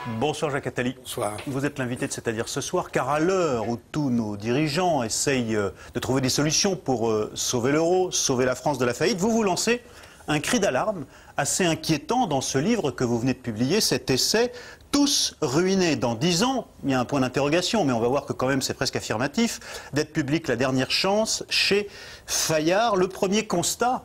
Bonsoir Jacques Attali. Bonsoir. Vous êtes l'invité de C'est-à-dire ce soir, car à l'heure où tous nos dirigeants essayent de trouver des solutions pour sauver l'euro, sauver la France de la faillite, vous vous lancez un cri d'alarme assez inquiétant dans ce livre que vous venez de publier, cet essai « Tous ruinés dans 10 ans ». Il y a un point d'interrogation, mais on va voir que quand même c'est presque affirmatif. Dette publique, la dernière chance, chez Fayard. Le premier constat,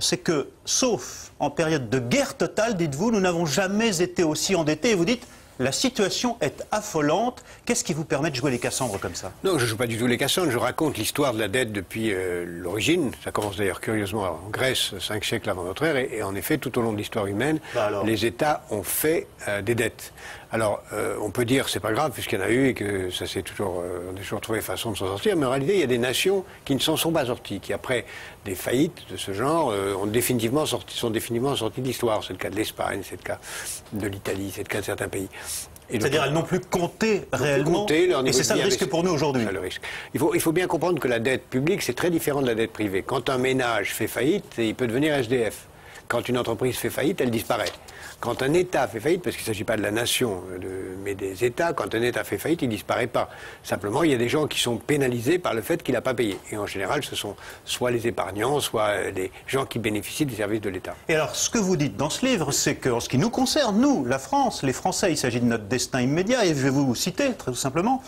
c'est que, sauf en période de guerre totale, dites-vous, nous n'avons jamais été aussi endettés. Et vous dites, la situation est affolante. Qu'est-ce qui vous permet de jouer les Cassandres comme ça? Non, je ne joue pas du tout les Cassandres. Je raconte l'histoire de la dette depuis l'origine. Ça commence d'ailleurs curieusement en Grèce, 5 siècles avant notre ère. Et en effet, tout au long de l'histoire humaine, les États ont fait des dettes. Alors, on peut dire c'est pas grave puisqu'il y en a eu et que ça s'est toujours, on a toujours trouvé façon de s'en sortir. Mais en réalité, il y a des nations qui ne s'en sont pas sorties, qui après des faillites de ce genre sont définitivement sorties de l'histoire. C'est le cas de l'Espagne, c'est le cas de l'Italie, c'est le cas de certains pays. C'est-à-dire elles n'ont plus compté réellement, et c'est ça le risque pour nous aujourd'hui. Il faut bien comprendre que la dette publique, c'est très différent de la dette privée. Quand un ménage fait faillite, il peut devenir SDF. Quand une entreprise fait faillite, elle disparaît. Quand un État fait faillite, parce qu'il ne s'agit pas de la nation, mais des États, quand un État fait faillite, il ne disparaît pas. Simplement, il y a des gens qui sont pénalisés par le fait qu'il n'a pas payé. Et en général, ce sont soit les épargnants, soit les gens qui bénéficient des services de l'État. Et alors, ce que vous dites dans ce livre, c'est qu'en ce qui nous concerne, nous, la France, les Français, il s'agit de notre destin immédiat. Et je vais vous citer, très simplement,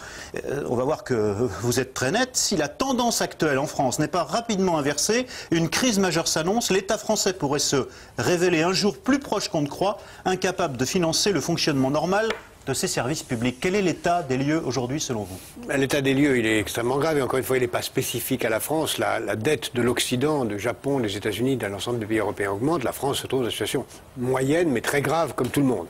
on va voir que vous êtes très net. Si la tendance actuelle en France n'est pas rapidement inversée, une crise majeure s'annonce. L'État français pourrait se révéler un jour plus proche qu'on ne croit, incapable de financer le fonctionnement normal de ces services publics. Quel est l'état des lieux aujourd'hui selon vous? L'état des lieux, il est extrêmement grave et encore une fois, il n'est pas spécifique à la France. La dette de l'Occident, du Japon, des États-Unis, de l'ensemble des pays européens augmente. La France se trouve dans une situation moyenne mais très grave comme tout le monde.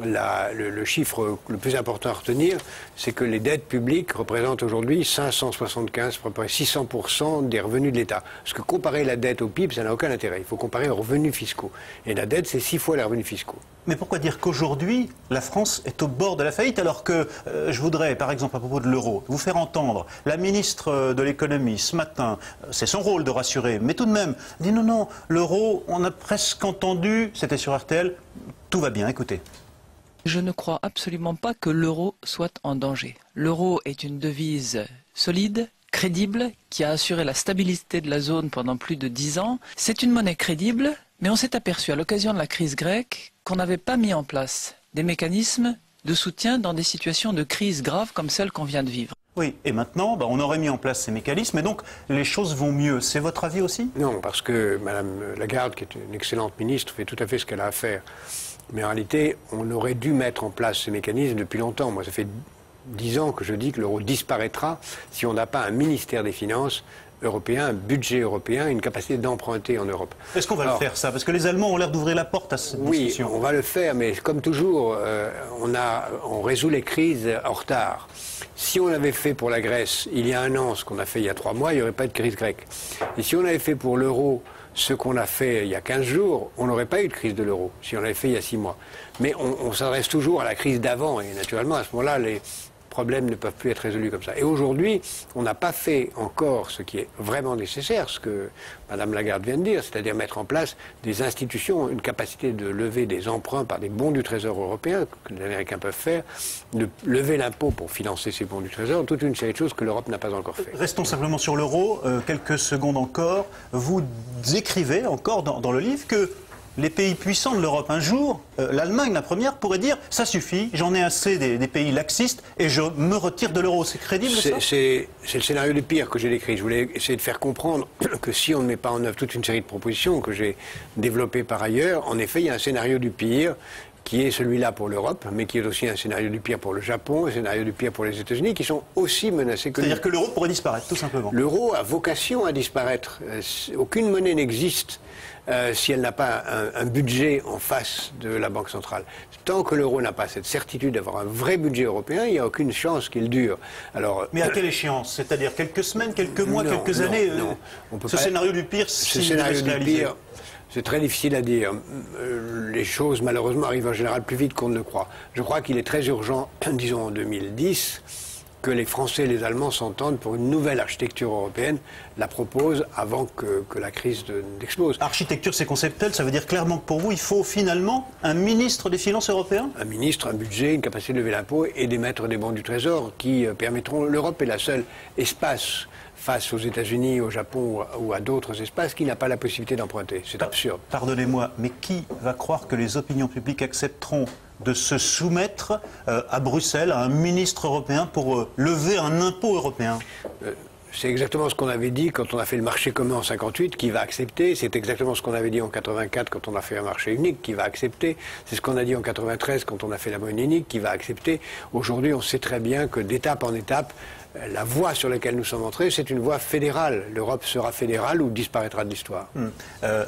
Le chiffre le plus important à retenir, c'est que les dettes publiques représentent aujourd'hui 575, à peu près 600% des revenus de l'État. Parce que comparer la dette au PIB, ça n'a aucun intérêt. Il faut comparer aux revenus fiscaux. Et la dette, c'est 6 fois les revenus fiscaux. Mais pourquoi dire qu'aujourd'hui, la France est au bord de la faillite alors que je voudrais, par exemple, à propos de l'euro, vous faire entendre la ministre de l'économie ce matin, c'est son rôle de rassurer, mais tout de même, dit non, non, l'euro, on a presque entendu, c'était sur RTL, tout va bien, écoutez. Je ne crois absolument pas que l'euro soit en danger. L'euro est une devise solide, crédible, qui a assuré la stabilité de la zone pendant plus de 10 ans. C'est une monnaie crédible, mais on s'est aperçu à l'occasion de la crise grecque qu'on n'avait pas mis en place des mécanismes de soutien dans des situations de crise grave comme celle qu'on vient de vivre. Oui, et maintenant, on aurait mis en place ces mécanismes, et donc les choses vont mieux. C'est votre avis aussi? Non, parce que Mme Lagarde, qui est une excellente ministre, fait tout à fait ce qu'elle a à faire. Mais en réalité, on aurait dû mettre en place ces mécanismes depuis longtemps. Moi, ça fait 10 ans que je dis que l'euro disparaîtra si on n'a pas un ministère des Finances européen, un budget européen, une capacité d'emprunter en Europe. Est-ce qu'on va le faire, ça? Parce que les Allemands ont l'air d'ouvrir la porte à cette discussion. Oui, on va le faire, mais comme toujours, on résout les crises en retard. Si on avait fait pour la Grèce il y a 1 an ce qu'on a fait il y a 3 mois, il n'y aurait pas de crise grecque. Et si on avait fait pour l'euro ce qu'on a fait il y a 15 jours, on n'aurait pas eu de crise de l'euro, si on l'avait fait il y a 6 mois. Mais on s'adresse toujours à la crise d'avant, et naturellement, à ce moment-là, les problèmes ne peuvent plus être résolus comme ça. Et aujourd'hui, on n'a pas fait encore ce qui est vraiment nécessaire, ce que Mme Lagarde vient de dire, c'est-à-dire mettre en place des institutions, une capacité de lever des emprunts par des bons du Trésor européen, que les Américains peuvent faire, de lever l'impôt pour financer ces bons du Trésor, toute une série de choses que l'Europe n'a pas encore fait. Restons simplement sur l'euro, quelques secondes encore. Vous écrivez encore dans le livre que les pays puissants de l'Europe, un jour, l'Allemagne, la première, pourrait dire « ça suffit, j'en ai assez des pays laxistes et je me retire de l'euro ». C'est crédible, ça? C'est le scénario du pire que j'ai décrit. Je voulais essayer de faire comprendre que si on ne met pas en œuvre toute une série de propositions que j'ai développées par ailleurs, en effet, il y a un scénario du pire qui est celui-là pour l'Europe, mais qui est aussi un scénario du pire pour le Japon, un scénario du pire pour les États-Unis, qui sont aussi menacés que nous. C'est-à-dire que l'euro pourrait disparaître, tout simplement. L'euro a vocation à disparaître. Aucune monnaie n'existe si elle n'a pas un budget en face de la Banque centrale. Tant que l'euro n'a pas cette certitude d'avoir un vrai budget européen, il n'y a aucune chance qu'il dure. Alors, mais à quelle échéance? C'est-à-dire quelques semaines, quelques mois, quelques années? Non, on peut ce pas... scénario du pire, ce scénario du pire, c'est très difficile à dire. Les choses, malheureusement, arrivent en général plus vite qu'on ne le croit. Je crois qu'il est très urgent, disons en 2010, que les Français et les Allemands s'entendent pour une nouvelle architecture européenne, la proposent avant que la crise n'explose. Architecture, c'est conceptuel, ça veut dire clairement que pour vous, il faut finalement un ministre des Finances européen? Un ministre, un budget, une capacité de lever l'impôt et d'émettre des bons du Trésor qui permettront... L'Europe est la seule espace face aux États-Unis, au Japon ou à d'autres espaces qui n'a pas la possibilité d'emprunter. C'est absurde. Pardonnez-moi, mais qui va croire que les opinions publiques accepteront de se soumettre à Bruxelles, à un ministre européen pour lever un impôt européen? C'est exactement ce qu'on avait dit quand on a fait le marché commun en 58, qui va accepter. C'est exactement ce qu'on avait dit en 84 quand on a fait un marché unique, qui va accepter. C'est ce qu'on a dit en 93 quand on a fait la monnaie unique, qui va accepter. Aujourd'hui, on sait très bien que d'étape en étape, la voie sur laquelle nous sommes entrés, c'est une voie fédérale. L'Europe sera fédérale ou disparaîtra de l'histoire.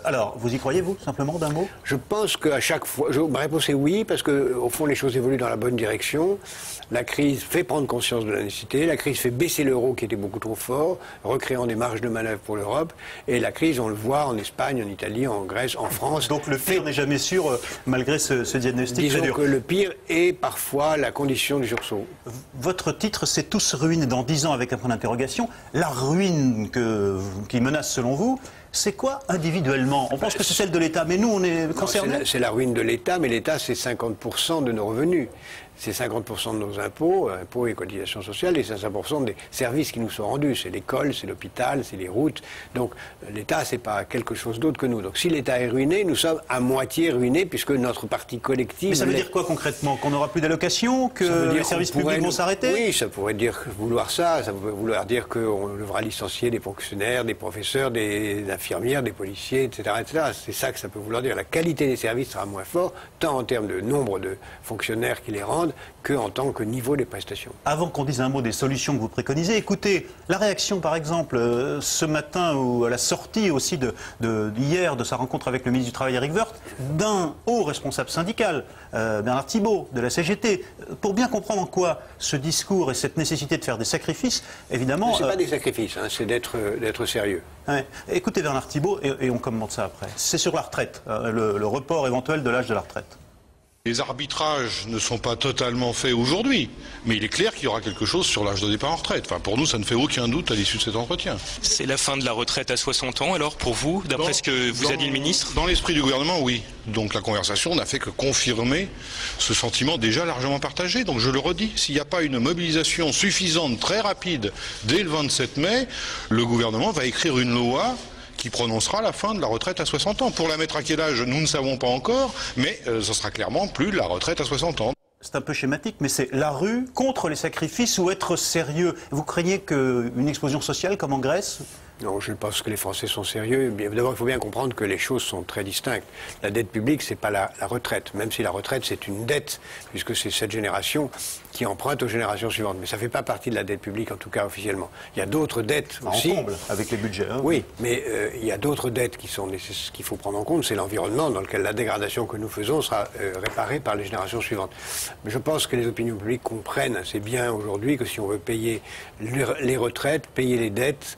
Alors, vous y croyez, vous, simplement, d'un mot? Je pense qu'à chaque fois... Ma réponse est oui, parce qu'au fond, les choses évoluent dans la bonne direction. La crise fait prendre conscience de la nécessité. La crise fait baisser l'euro, qui était beaucoup trop fort, recréant des marges de manœuvre pour l'Europe. Et la crise, on le voit en Espagne, en Italie, en Grèce, en France. Donc le pire n'est jamais sûr, malgré ce diagnostic. Disons que le pire est parfois la condition du sursaut. Votre titre, c'est Tous ruinés dans 10 ans, avec un point d'interrogation. La ruine qui menace, selon vous, c'est quoi individuellement? On pense que c'est celle de l'État, mais nous, on est concernés. C'est la ruine de l'État, mais l'État, c'est 50% de nos revenus. C'est 50% de nos impôts et cotisations sociales, et c'est 50% des services qui nous sont rendus. C'est l'école, c'est l'hôpital, c'est les routes. Donc l'État, c'est pas quelque chose d'autre que nous. Donc si l'État est ruiné, nous sommes à moitié ruinés, puisque notre partie collective... Mais ça veut dire quoi concrètement? Qu'on n'aura plus d'allocations? Que les services publics vont s'arrêter? Oui, ça pourrait vouloir ça. Ça pourrait vouloir dire qu'on devra licencier des fonctionnaires, des professeurs, des infirmières, des policiers, etc., etc. C'est ça que ça peut vouloir dire. La qualité des services sera moins forte, tant en termes de nombre de fonctionnaires qui les rendent, qu'en tant que niveau des prestations. Avant qu'on dise un mot des solutions que vous préconisez, écoutez, la réaction par exemple ce matin ou à la sortie aussi hier de sa rencontre avec le ministre du Travail Éric Woerth, d'un haut responsable syndical, Bernard Thibault, de la CGT, pour bien comprendre en quoi ce discours et cette nécessité de faire des sacrifices, évidemment... Ce n'est pas des sacrifices, hein, c'est d'être sérieux. Ouais. Écoutez Bernard Thibault, et on commente ça après. C'est sur la retraite, le report éventuel de l'âge de la retraite. Les arbitrages ne sont pas totalement faits aujourd'hui, mais il est clair qu'il y aura quelque chose sur l'âge de départ en retraite. Enfin, pour nous, ça ne fait aucun doute à l'issue de cet entretien. C'est la fin de la retraite à 60 ans, alors, pour vous, d'après ce que vous a dit le ministre? Dans l'esprit du gouvernement, oui. Donc la conversation n'a fait que confirmer ce sentiment déjà largement partagé. Donc je le redis, s'il n'y a pas une mobilisation suffisante, très rapide, dès le 27 mai, le gouvernement va écrire une loi qui prononcera la fin de la retraite à 60 ans. Pour la mettre à quel âge, nous ne savons pas encore, mais ce sera clairement plus la retraite à 60 ans. C'est un peu schématique, mais c'est la rue contre les sacrifices ou être sérieux. Vous craignez qu'une explosion sociale comme en Grèce? Non, je pense que les Français sont sérieux. D'abord, il faut bien comprendre que les choses sont très distinctes. La dette publique, c'est pas la retraite, même si la retraite, c'est une dette, puisque c'est cette génération qui emprunte aux générations suivantes. Mais ça ne fait pas partie de la dette publique, en tout cas officiellement. Il y a d'autres dettes aussi. En comble, avec les budgets. Hein. Oui, mais il y a d'autres dettes qu'il faut prendre en compte. C'est l'environnement dans lequel la dégradation que nous faisons sera réparée par les générations suivantes. Mais je pense que les opinions publiques comprennent assez bien aujourd'hui que si on veut payer les retraites, payer les dettes,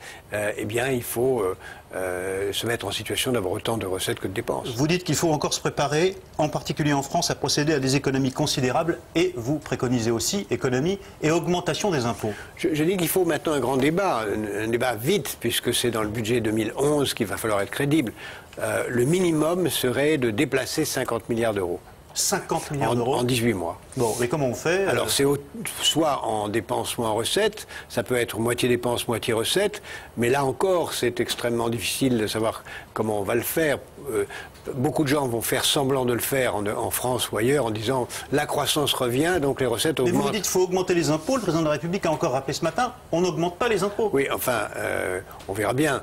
eh bien, il faut se mettre en situation d'avoir autant de recettes que de dépenses. Vous dites qu'il faut encore se préparer, en particulier en France, à procéder à des économies considérables, et vous préconisez aussi économie et augmentation des impôts. Je dis qu'il faut maintenant un grand débat, un débat vite, puisque c'est dans le budget 2011 qu'il va falloir être crédible. Le minimum serait de déplacer 50 milliards d'euros. 50 milliards d'euros en 18 mois. Bon, mais comment on fait? Alors, c'est soit en dépenses, soit en recettes. Ça peut être moitié dépenses, moitié recettes. Mais là encore, c'est extrêmement difficile de savoir comment on va le faire. Beaucoup de gens vont faire semblant de le faire en France ou ailleurs en disant la croissance revient, donc les recettes augmentent. Mais vous dites qu'il faut augmenter les impôts. Le président de la République a encore rappelé ce matin, on n'augmente pas les impôts. Oui, enfin, on verra bien.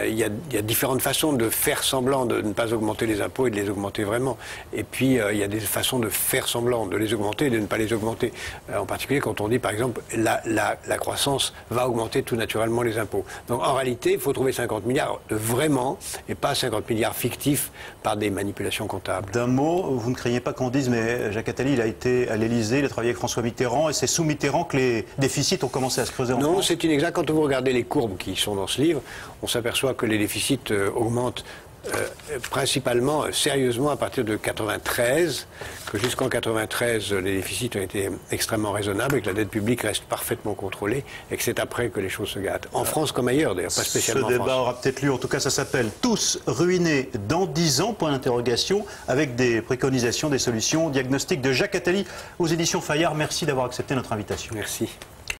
Il y a différentes façons de faire semblant de ne pas augmenter les impôts et de les augmenter vraiment. Et puis, il y a des façons de faire semblant de les augmenter et de ne pas les augmenter. En particulier quand on dit, par exemple, la croissance va augmenter tout naturellement les impôts. Donc, en réalité, il faut trouver 50 milliards de vraiment et pas 50 milliards fictifs par des manipulations comptables. D'un mot, vous ne craignez pas qu'on dise, mais Jacques Attali, il a été à l'Élysée, il a travaillé avec François Mitterrand, et c'est sous Mitterrand que les déficits ont commencé à se creuser en France? Non, c'est inexact. Quand vous regardez les courbes qui sont dans ce livre, on s'aperçoit que les déficits augmentent principalement, sérieusement, à partir de 93, que jusqu'en 93, les déficits ont été extrêmement raisonnables et que la dette publique reste parfaitement contrôlée et que c'est après que les choses se gâtent. En France comme ailleurs, d'ailleurs, pas spécialement en France. Ce débat aura peut-être lieu, en tout cas ça s'appelle « Tous ruinés dans 10 ans », point d'interrogation, avec des préconisations, des solutions, diagnostic de Jacques Attali aux éditions Fayard. Merci d'avoir accepté notre invitation. Merci.